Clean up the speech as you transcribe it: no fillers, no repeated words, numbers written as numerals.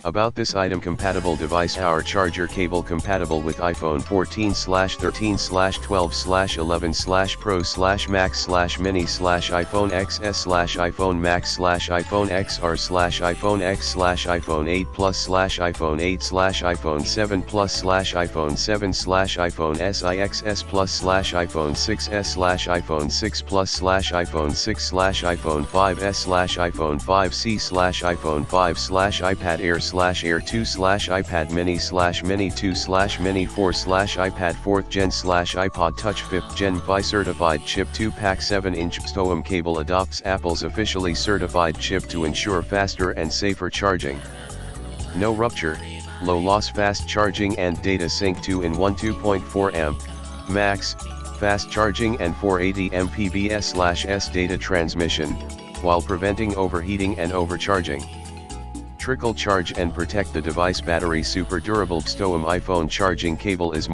About this item: compatible device, our charger cable compatible with iPhone 14/13/12/11/Pro/Max/Mini/iPhone XS/iPhone Max/iPhone XR/iPhone X/iPhone 8 Plus/iPhone 8/iPhone 7 Plus/iPhone 7/iPhone SIXS Plus/iPhone 6s/iPhone 6 Plus/iPhone 6/iPhone 5s/iPhone 5c/iPhone 5/iPad Air/Air 2/iPad Mini/Mini 2/Mini 4/iPad 4th Gen /iPod Touch 5th Gen by certified chip. 2Pack 7-inch STOM cable adopts Apple's officially certified chip to ensure faster and safer charging. No rupture, low loss, fast charging and data sync. 2-in-1 2.4 amp max fast charging and 480 Mbps/s data transmission, while preventing overheating and overcharging. Trickle charge and protect the device battery. Super durable STOM iPhone charging cable is